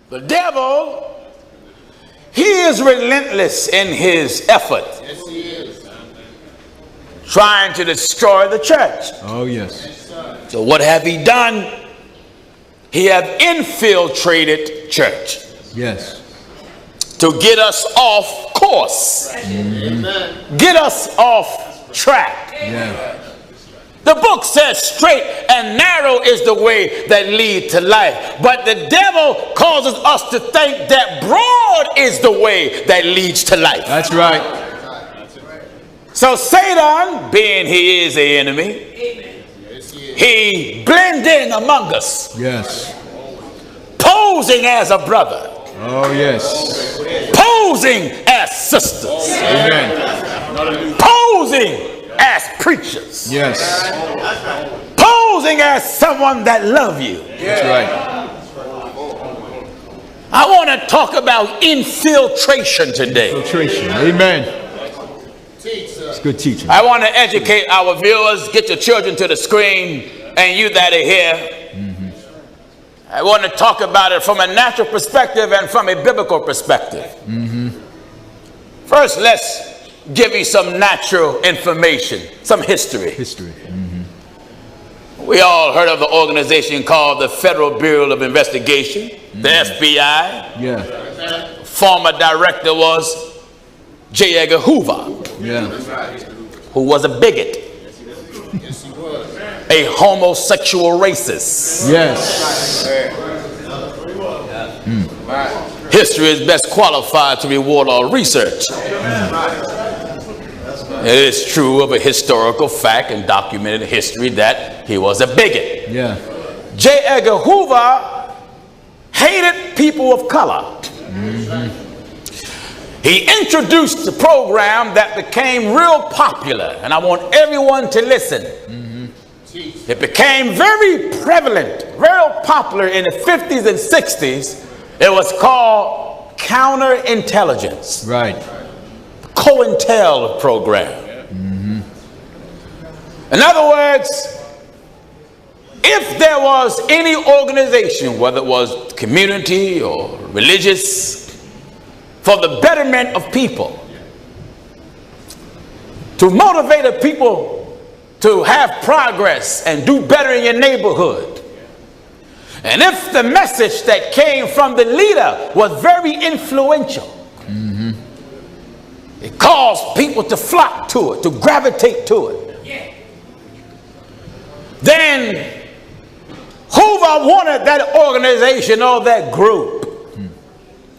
The devil, he is relentless in his effort. Yes, he is. Trying to destroy the church. Oh, yes. So what have he done? He have infiltrated church. Yes. To get us off course. Amen. Get us off track. Yeah. The book says straight and narrow is the way that lead to life. But the devil causes us to think that broad is the way that leads to life. That's right. So Satan, being he is the enemy, he blend in among us, Yes. posing as a brother, Oh, yes. posing as sisters, Amen. posing as preachers, Yes. posing as someone that love you. That's right. I want to talk about infiltration today. Filtration. Amen. It's good teaching. I want to educate our viewers. Get your children to the screen, and you that are here. I want to talk about it from a natural perspective and from a biblical perspective. First, let's give you some natural information, some history. History. We all heard of the organization called the Federal Bureau of Investigation, the FBI. Yeah. Former director was J. Edgar Hoover, Yeah. who was a bigot, a homosexual racist. Yes. History is best qualified to reward all research. It is true of a historical fact and documented history that he was a bigot. Yeah. J. Edgar Hoover hated people of color. He introduced the program that became real popular, and I want everyone to listen. It became very prevalent, very popular in the 50s and 60s. It was called counterintelligence. Right. COINTEL program. In other words, if there was any organization, whether it was community or religious, for the betterment of people, to motivate the people to have progress and do better in your neighborhood, and if the message that came from the leader was very influential, it caused people to flock to it, to gravitate to it. Then Hoover wanted that organization or that group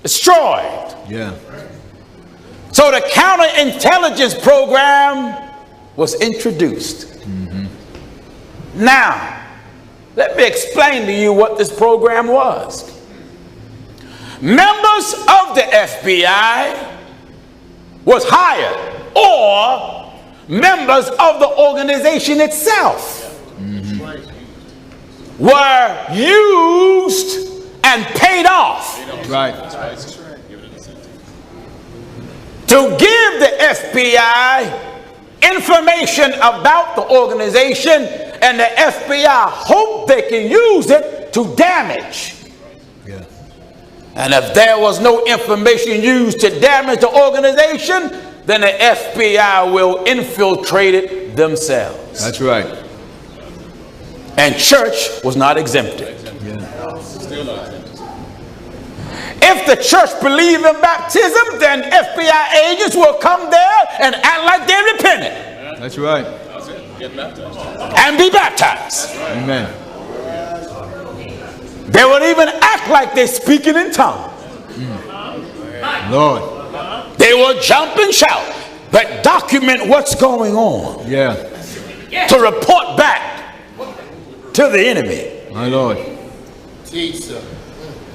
destroyed. Yeah. So the counterintelligence program was introduced. Now, let me explain to you what this program was. Members of the FBI was hired, or members of the organization itself were used and paid off Right. to give the FBI information about the organization, and the FBI hope they can use it to damage. Yeah. And if there was no information used to damage the organization, then the FBI will infiltrate it themselves. That's right. And church was not exempted. Yeah. If the church believed in baptism, then FBI agents will come there and act like they repented That's right. and be baptized. Amen. They would even act like they're speaking in tongues. Lord. They will jump and shout, but document what's going on Yeah. to report back to the enemy. My Lord.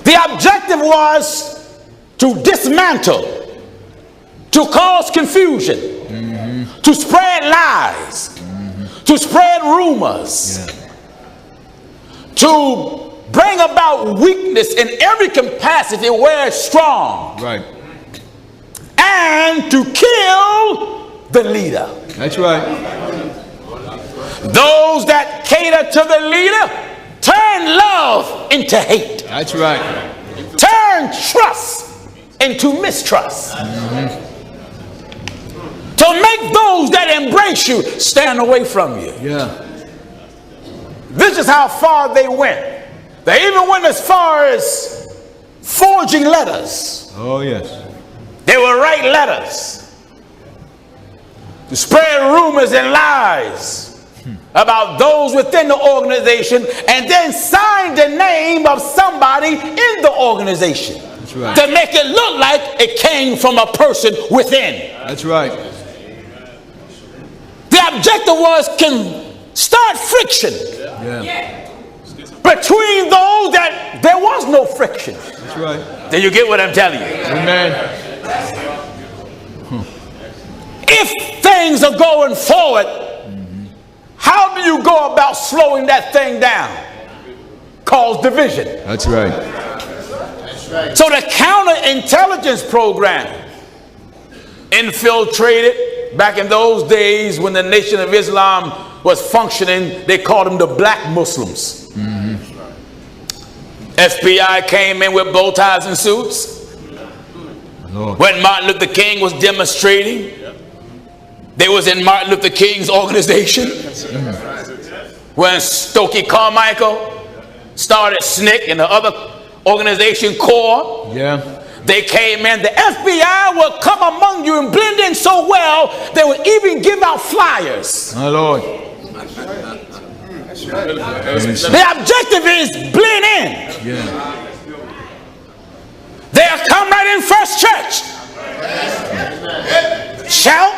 The objective was to dismantle, to cause confusion, to spread lies, to spread rumors, to bring about weakness in every capacity where it's strong, Right. and to kill the leader. That's right. Those that cater to the leader turn love into hate, That's right. turn turn trust into mistrust. To make those that embrace you stand away from you. Yeah. This is how far they went. They even went as far as forging letters. Oh, yes. They would write letters to spread rumors and lies about those within the organization, and then sign the name of somebody in the organization. That's right. To make it look like it came from a person within. That's right. The objective was can start friction Yeah. between those that there was no friction. That's right. Do you get what I'm telling you? Amen. If things are going forward, how do you go about slowing that thing down? Cause division. That's right. So the counterintelligence program, infiltrated, back in those days when the Nation of Islam was functioning, they called them the black Muslims. FBI came in with bow ties and suits. Lord. When Martin Luther King was demonstrating, they was in Martin Luther King's organization. When Stokely Carmichael started SNCC and the other organization, CORE, Yeah. they came in. The FBI would come among you and blend in so well, they would even give out flyers. My Lord. The objective is blend in. Yeah. They'll come right in First Church. Shout.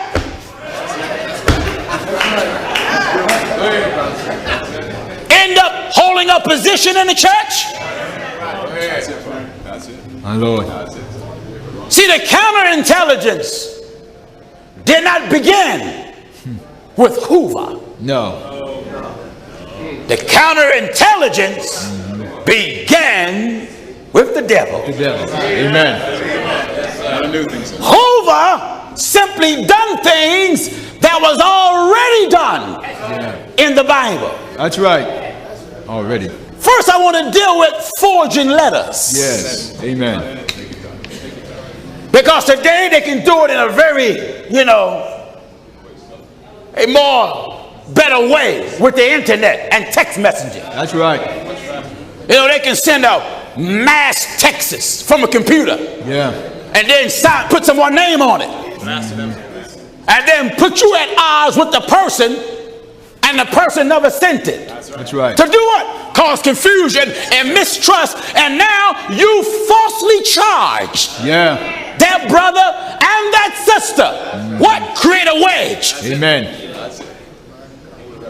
End up holding a position in the church. My Lord. See, the counterintelligence did not begin with Hoover. No. The counterintelligence began with the devil. The devil. Amen. Hoover simply done things that was already done in the Bible. That's right. Already. First, I want to deal with forging letters. Yes. Amen. Because today they can do it in a very, a more better way with the internet and text messaging. That's right. They can send out mass texts from a computer. Yeah. And then put someone's name on it. And then put you at odds with the person, and the person never sent it. That's right. To do what? Cause confusion and mistrust, and now you falsely charged that brother and that sister. What? Create a wedge. Amen.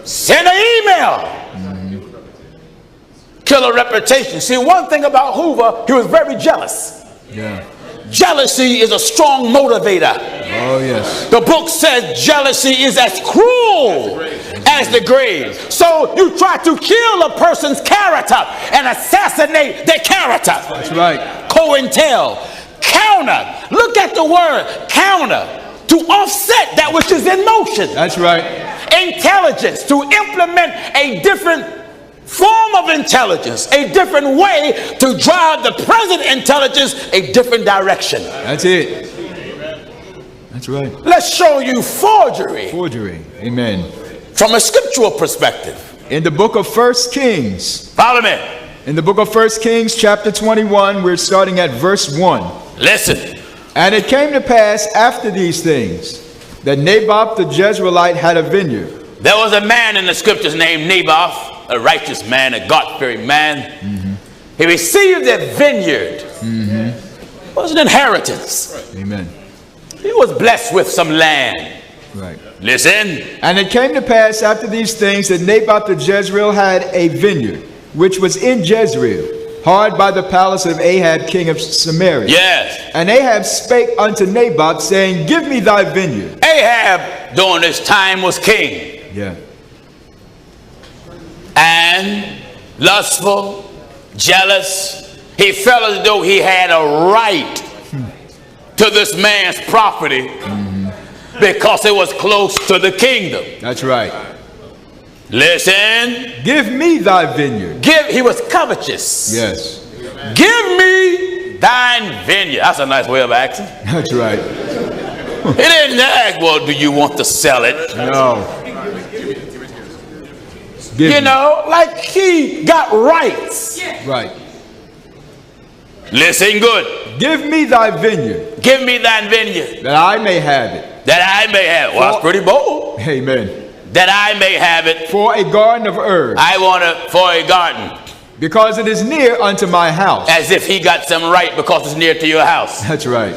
Send an email. Kill a reputation. See, one thing about Hoover, he was very jealous. Yeah. Jealousy is a strong motivator. Oh, yes. The book says jealousy is as cruel as the grave. So you try to kill a person's character and assassinate their character. That's right. COINTEL. Counter. Look at the word counter. To offset that which is in motion. That's right. Intelligence. To implement a different form of intelligence, a different way to drive the present intelligence a different direction. That's it. That's right. Let's show you forgery. Forgery. Amen. From a scriptural perspective. In the book of 1 Kings. Follow me. In the book of 1 Kings, chapter 21, we're starting at verse 1. Listen. And it came to pass after these things that Naboth the Jezreelite had a vineyard. There was a man in the scriptures named Naboth, a righteous man, a God-fearing man. He received a vineyard. It was an inheritance. Amen. He was blessed with some land. Right. Listen. And it came to pass after these things that Naboth the Jezreel had a vineyard, which was in Jezreel, hard by the palace of Ahab king of Samaria. Yes. And Ahab spake unto Naboth, saying, Give me thy vineyard. Ahab during this time was king. Yeah. And lustful, jealous. He felt as though he had a right to this man's property because it was close to the kingdom. That's right. Listen. Give me thy vineyard. He was covetous. Yes. Give me thine vineyard. That's a nice way of asking. That's right. He didn't ask, well, do you want to sell it? No. You know, like he got rights. Right. Listen good. Give me thy vineyard, Give me thine vineyard, that I may have it. that I may have it. Well, that's pretty bold. Amen. That I may have it. For a garden of herbs, I want it for a garden. because it is near unto my house. As if he got some right because it's near to your house. That's right.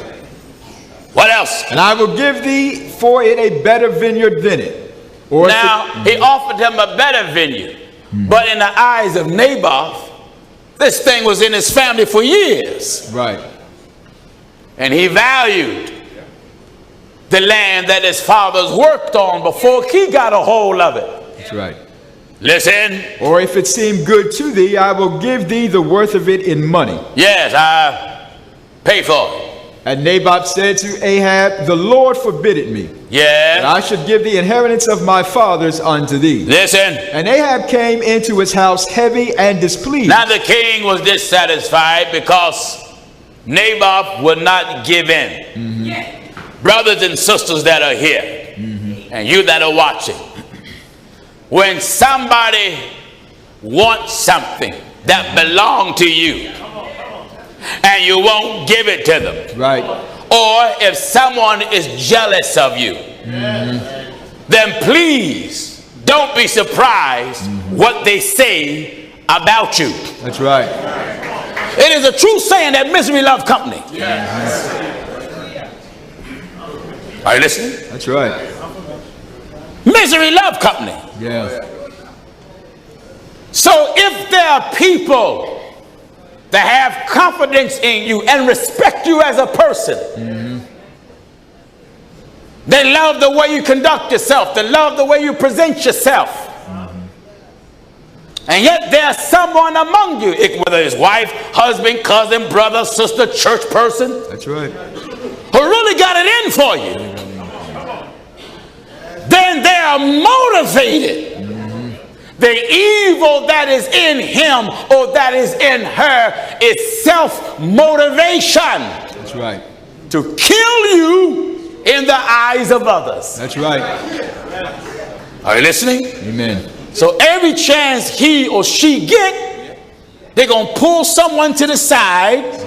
What else? And I will give thee for it a better vineyard than it. Or Now, he offered him a better vineyard. But in the eyes of Naboth, this thing was in his family for years. right. And he valued the land that his fathers worked on before he got a hold of it. That's right. Listen. Or if it seem good to thee, I will give thee the worth of it in money. Yes, I pay for it. And Naboth said to Ahab, the Lord forbid it me, that Yes. I should give the inheritance of my fathers unto thee. Listen. And Ahab came into his house heavy and displeased. Now the king was dissatisfied because Naboth would not give in. Brothers and sisters that are here, and you that are watching, when somebody wants something that belongs to you and you won't give it to them, Right. or if someone is jealous of you, then please don't be surprised what they say about you. That's right. It is a true saying that misery loves company. Are you listening? That's right. Misery loves company. Yeah. So if there are people that have confidence in you and respect you as a person, they love the way you conduct yourself, they love the way you present yourself, and yet there's someone among you, whether it's wife, husband, cousin, brother, sister, church person, That's right. who really got it in for you, then they are motivated. The evil that is in him or that is in her is self-motivation. That's right. To kill you in the eyes of others. That's right. Are you listening? Amen. So every chance he or she get, they're going to pull someone to the side